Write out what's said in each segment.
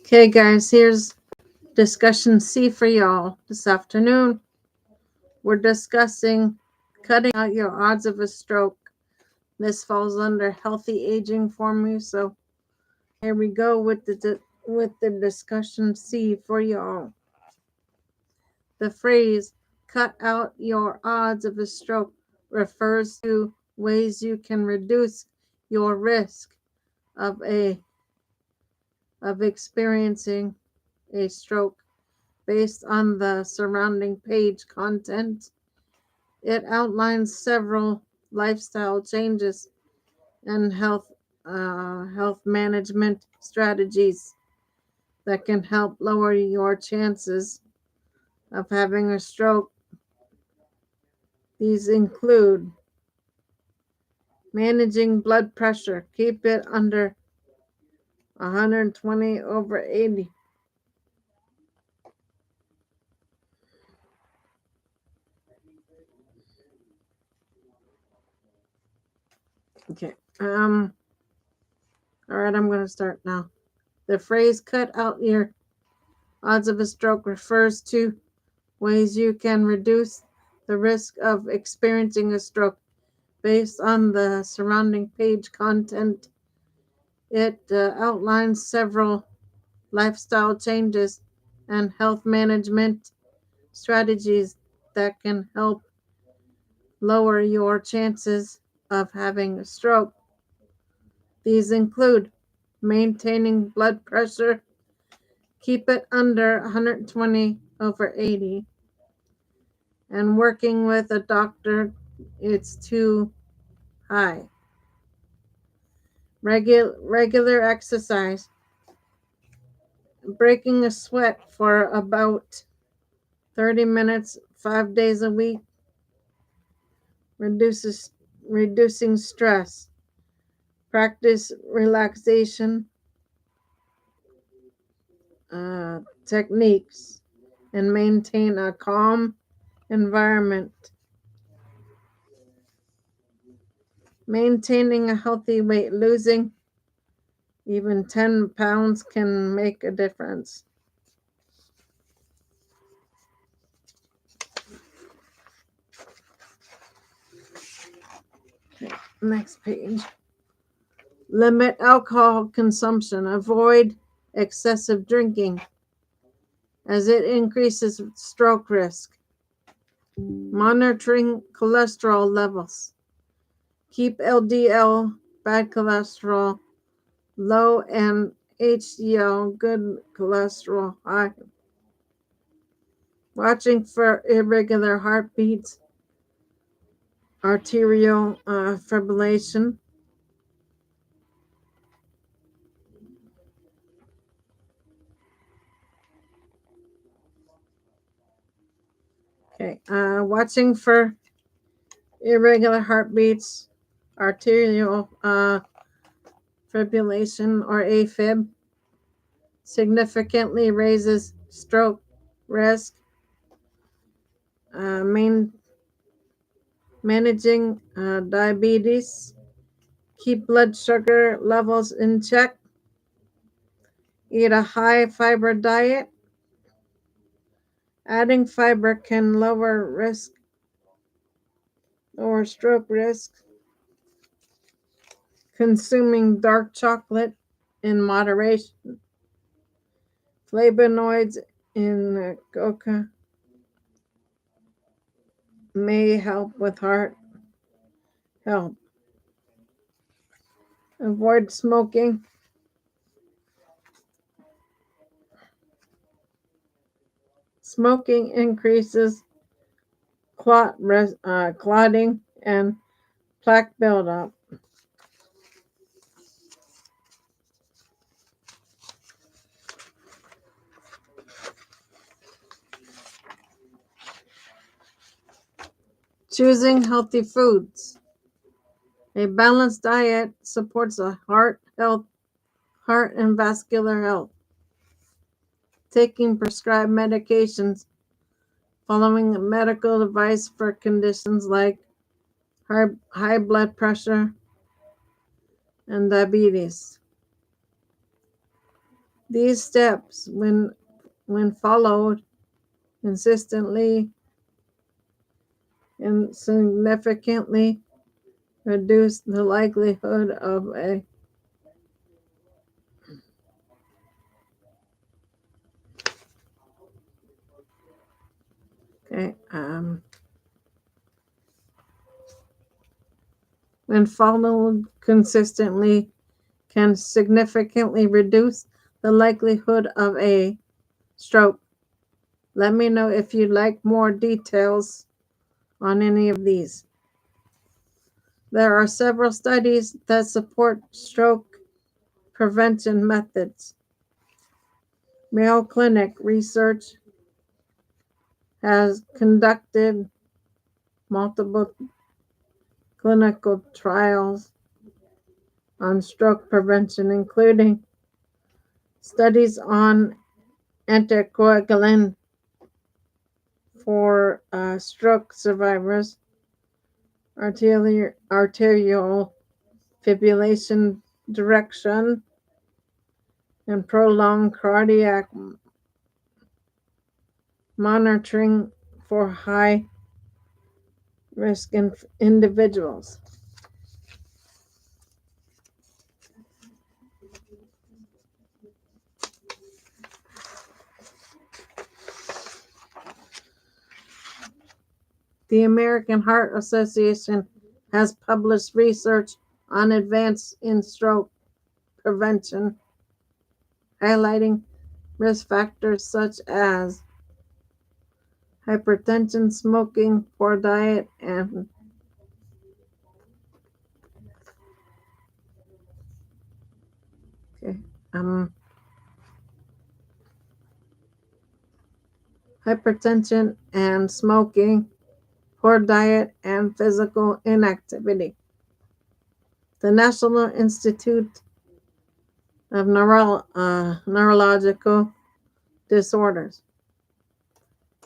Okay, guys, here's discussion C for y'all this afternoon. We're discussing cutting out your odds of a stroke. This falls under healthy aging for me, so here we go with the discussion C for y'all. The phrase "cut out your odds of a stroke" refers to ways you can reduce your risk of experiencing a stroke based on the surrounding page content. It outlines several lifestyle changes and health management strategies that can help lower your chances of having a stroke. These include managing blood pressure. Keep it under 120/80. Okay. All right, I'm going to start now. The phrase "cut out your odds of a stroke" refers to ways you can reduce the risk of experiencing a stroke based on the surrounding page content. It outlines several lifestyle changes and health management strategies that can help lower your chances of having a stroke. These include maintaining blood pressure, keep it under 120/80, and working with a doctor it's too high. Regular exercise, breaking a sweat for about 30 minutes 5 days a week reduces reducing stress. Practice relaxation techniques and maintain a calm environment. Maintaining a healthy weight, losing even 10 pounds can make a difference. Okay, next page. Limit alcohol consumption. Avoid excessive drinking as it increases stroke risk. Monitoring cholesterol levels. Keep LDL, bad cholesterol, low and HDL, good cholesterol, high. Watching for irregular heartbeats, arterial fibrillation. Okay, watching for irregular heartbeats, arterial fibrillation or AFib significantly raises stroke risk. Managing diabetes, keep blood sugar levels in check, eat a high fiber diet. Adding fiber can lower stroke risk. Consuming dark chocolate in moderation. Flavonoids in coca may help with heart health. Avoid smoking. Smoking increases clotting and plaque buildup. Choosing healthy foods. A balanced diet supports heart and vascular health. Taking prescribed medications, following a medical advice for conditions like high blood pressure and diabetes. These steps, when followed consistently and significantly, reduce the likelihood of a okay, when followed consistently can significantly reduce the likelihood of a stroke. Let me know if you'd like more details on any of these. There are several studies that support stroke prevention methods. Mayo Clinic research has conducted multiple clinical trials on stroke prevention, including studies on anticoagulant for stroke survivors, arterial fibrillation direction, and prolonged cardiac monitoring for high risk individuals. The American Heart Association has published research on advances in stroke prevention, highlighting risk factors such as hypertension, smoking, poor diet, and okay, hypertension and smoking, poor diet, and physical inactivity. The National Institute of Neurological Disorders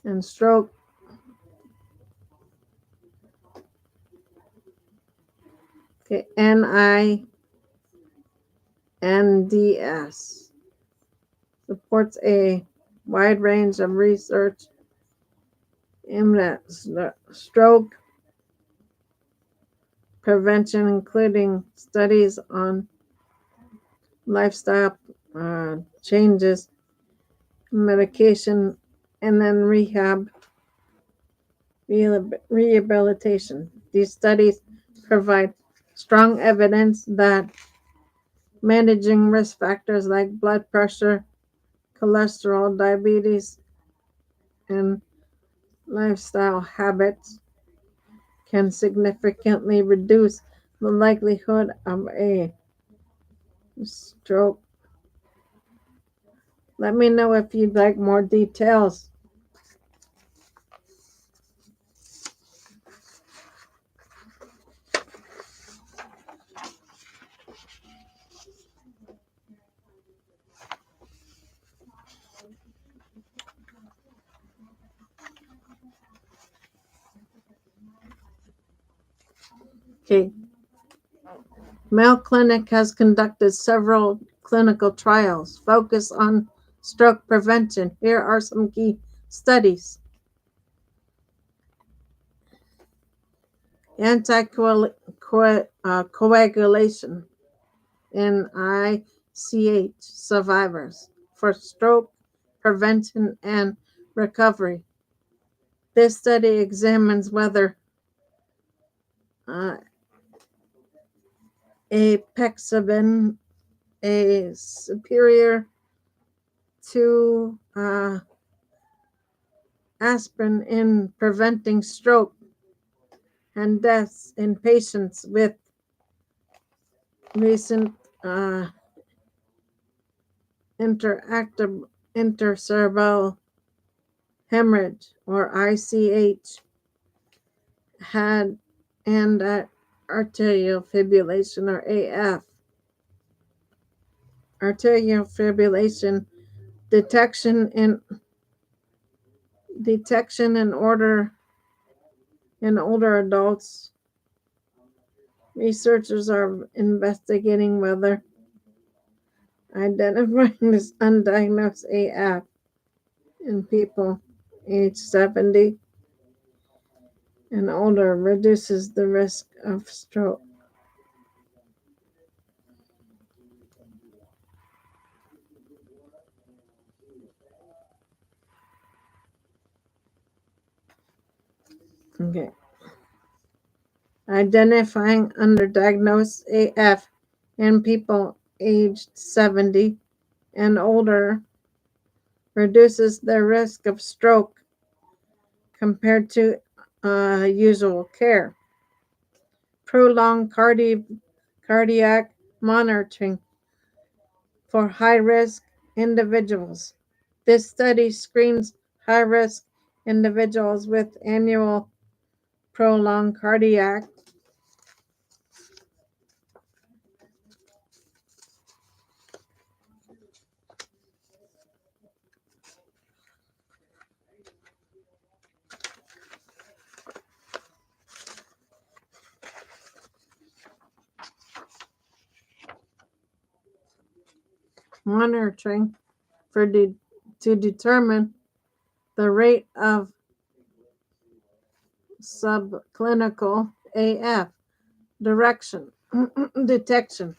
and Stroke okay, NINDS supports a wide range of research aimed at stroke prevention, including studies on lifestyle changes, medication, and then rehabilitation. These studies provide strong evidence that managing risk factors like blood pressure, cholesterol, diabetes, and lifestyle habits can significantly reduce the likelihood of a stroke. Let me know if you'd like more details. Okay. Mayo Clinic has conducted several clinical trials focused on stroke prevention. Here are some key studies. Anticoagulation in ICH survivors for stroke prevention and recovery. This study examines whether apixaban is superior to aspirin in preventing stroke and deaths in patients with recent intercerebral hemorrhage or ICH had and arterial fibrillation or AF. Arterial fibrillation detection in older adults. Researchers are investigating whether Identifying this undiagnosed AF in people age 70 and older reduces the risk of stroke. Okay. Identifying underdiagnosed AF in people aged 70 and older reduces the risk of stroke compared to usual care. Prolonged cardiac monitoring for high risk individuals. This study screens high risk individuals with annual prolonged cardiac monitoring to determine the rate of subclinical AF direction detection.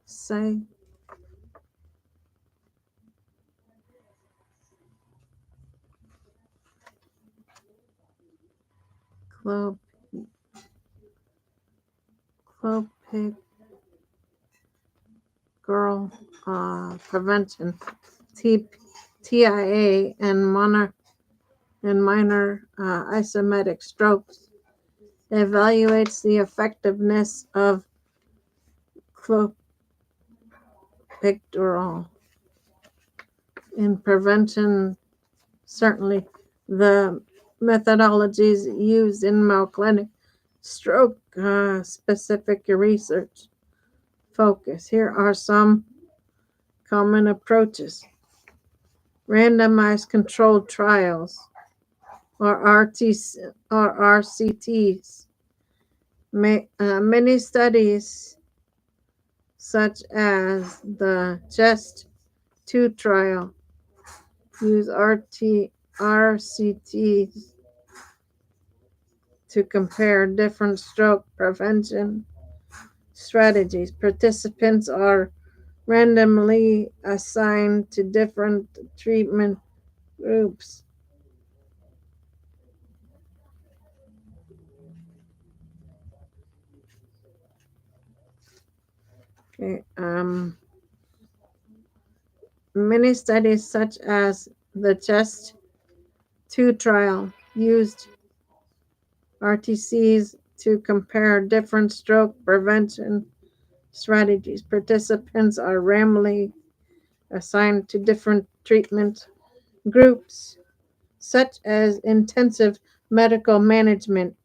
Say clopidogrel prevention TIA and minor ischemic strokes evaluates the effectiveness of clopidogrel in prevention. Certainly, the methodologies used in Mayo Clinic stroke specific research focus. Here are some common approaches. Randomized controlled trials, or RCTs. Many studies, such as the CHEST 2 trial, use RCTs to compare different stroke prevention strategies. Participants are randomly assigned to different treatment groups. Okay, many studies, such as the CHEST 2 trial, used RTCs to compare different stroke prevention strategies. Participants are randomly assigned to different treatment groups, such as intensive medical management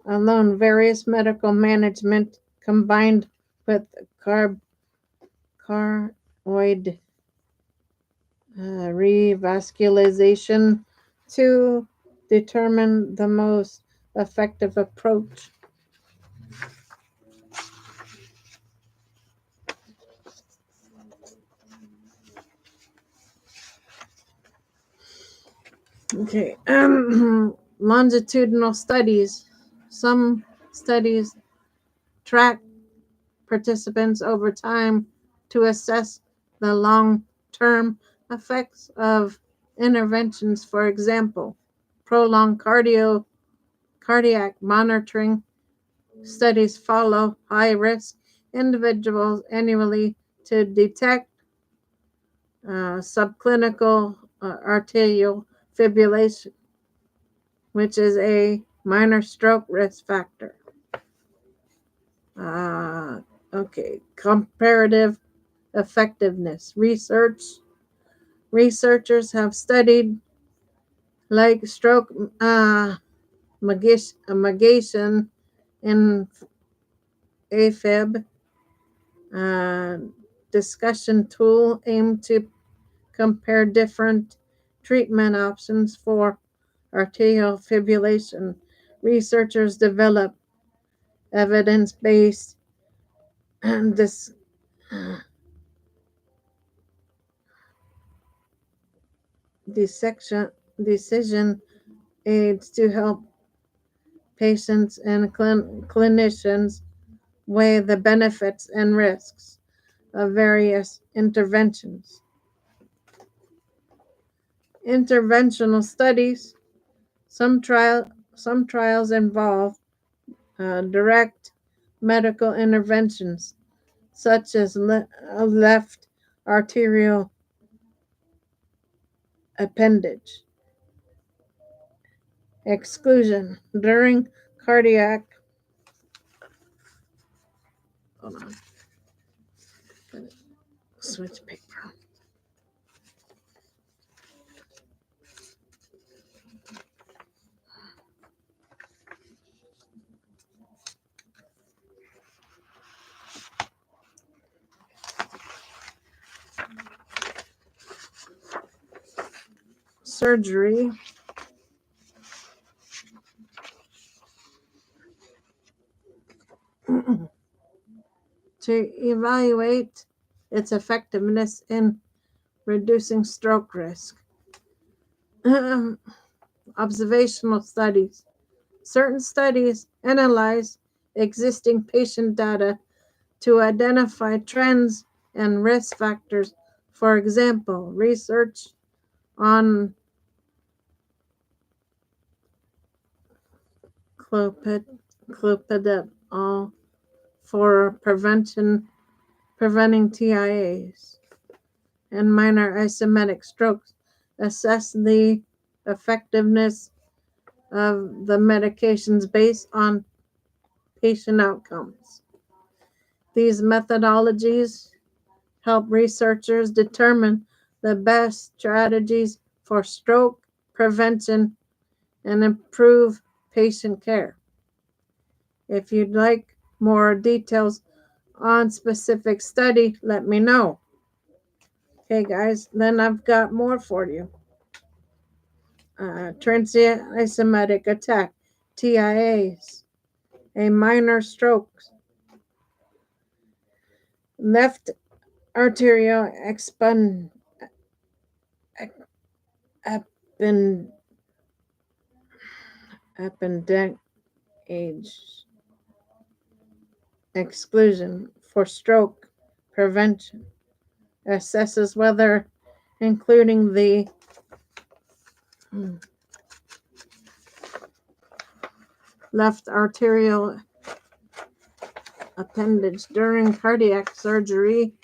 alone, various medical management combined with carotid revascularization to determine the most effective approach. Okay, longitudinal studies. Some studies track participants over time to assess the long-term effects of interventions. For example, prolonged cardiac monitoring studies follow high-risk individuals annually to detect subclinical arterial fibrillation, which is a minor stroke risk factor. Okay, comparative effectiveness research. Researchers have studied like stroke mitigation in AFib uh, discussion tool aimed to compare different treatment options for atrial fibrillation. Researchers develop evidence-based this decision aids to help patients and clinicians weigh the benefits and risks of various interventions. Interventional studies. Some trials involve direct medical interventions, such as left arterial appendage exclusion during cardiac. Hold on, switch paper. Surgery. To evaluate its effectiveness in reducing stroke risk. Observational studies. Certain studies analyze existing patient data to identify trends and risk factors. For example, research on clopidogrel for preventing TIAs and minor ischemic strokes assess the effectiveness of the medications based on patient outcomes. These methodologies help researchers determine the best strategies for stroke prevention and improve patient care. If you'd like more details on specific study, let me know. Okay, guys, then I've got more for you. Transient ischemic attack, TIAs, a minor stroke, left arterial appendage exclusion for stroke prevention assesses whether including the left arterial appendage during cardiac surgery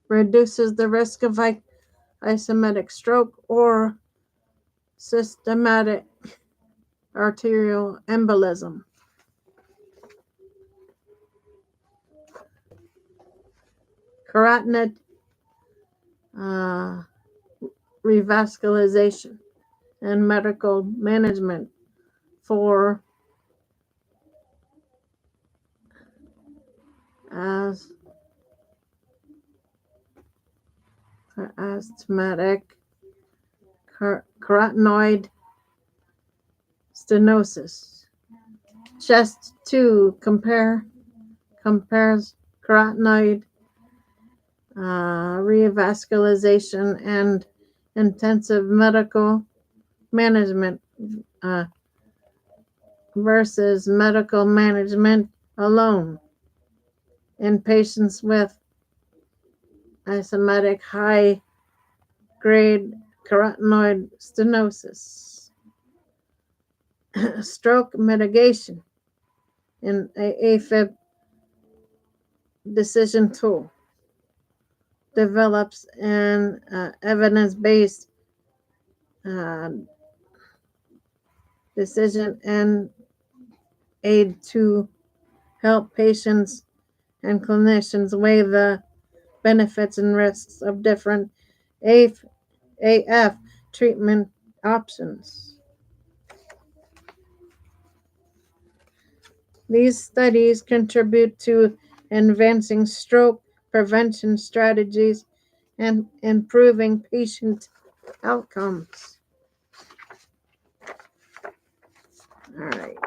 reduces the risk of ischemic stroke or systematic arterial embolism. Carotid revascularization and medical management for asthmatic carotenoid stenosis. Chest 2 compares carotenoid revascularization and intensive medical management versus medical management alone in patients with ischemic high-grade carotenoid stenosis. Stroke mitigation in AFib decision tool develops an evidence-based decision and aid to help patients and clinicians weigh the benefits and risks of different AF treatment options. These studies contribute to advancing stroke prevention strategies, and improving patient outcomes. All right.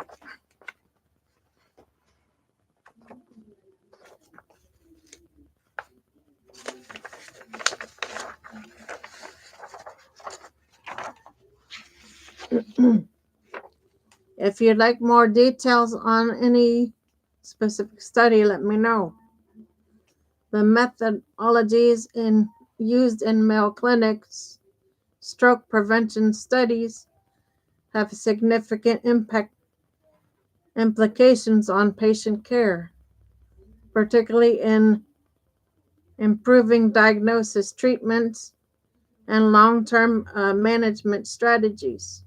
If you'd like more details on any specific study, let me know. The methodologies used in Mayo Clinic's stroke prevention studies have significant implications on patient care, particularly in improving diagnosis, treatments, and long-term management strategies.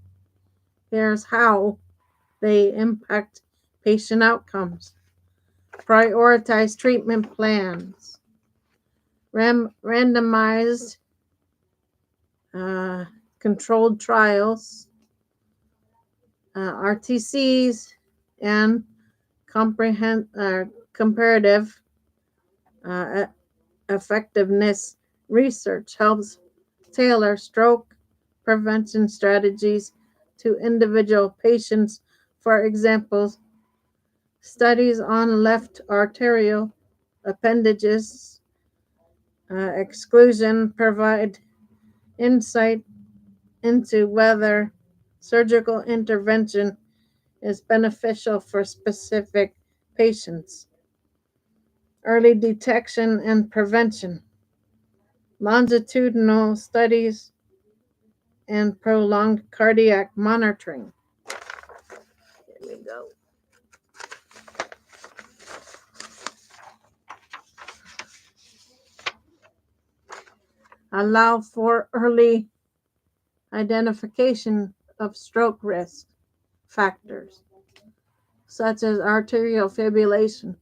Here's how they impact patient outcomes. Prioritize treatment plans. Randomized controlled trials, RTCs, and comparative effectiveness research helps tailor stroke prevention strategies to individual patients. For example, studies on left arterial appendages exclusion provide insight into whether surgical intervention is beneficial for specific patients. Early detection and prevention. Longitudinal studies and prolonged cardiac monitoring. Here we go. Allow for early identification of stroke risk factors, such as arterial fibrillation.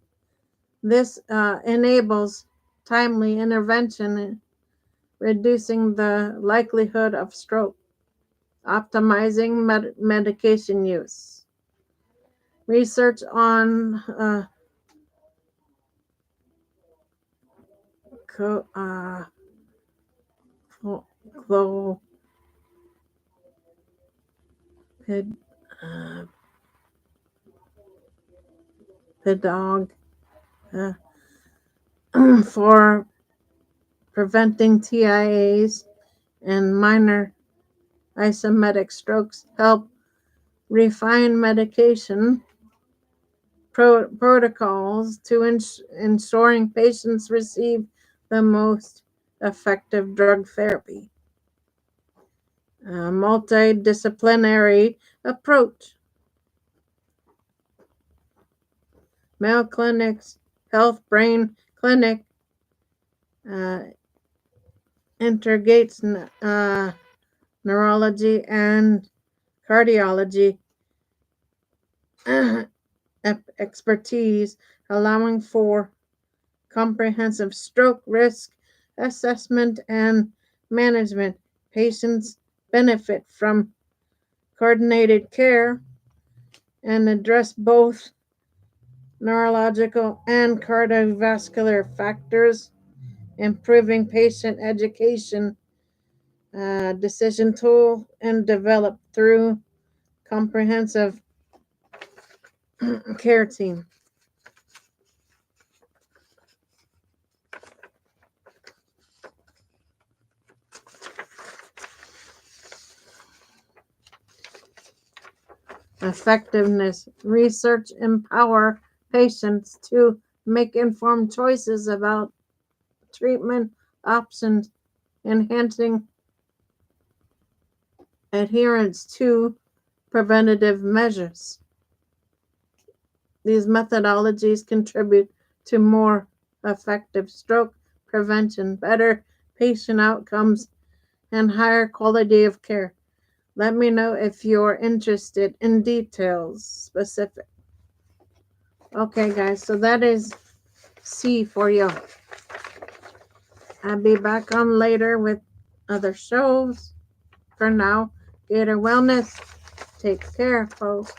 This enables timely intervention, reducing the likelihood of stroke. Optimizing medication use. Research on pedog for preventing TIAs and minor ischemic strokes help refine medication protocols to ensuring patients receive the most effective drug therapy. Multidisciplinary approach. Mayo Clinic's Health Brain Clinic integrates neurology and cardiology expertise, allowing for comprehensive stroke risk assessment and management. Patients benefit from coordinated care and address both neurological and cardiovascular factors, improving patient education, decision tool, and developed through comprehensive care team. Effectiveness. Research empower patients to make informed choices about treatment options, enhancing adherence to preventative measures. These methodologies contribute to more effective stroke prevention, better patient outcomes, and higher quality of care. Let me know if you're interested in details specific. Okay, guys, so that is C for you. I'll be back on later with other shows. For now, Gator Wellness. Take care, folks.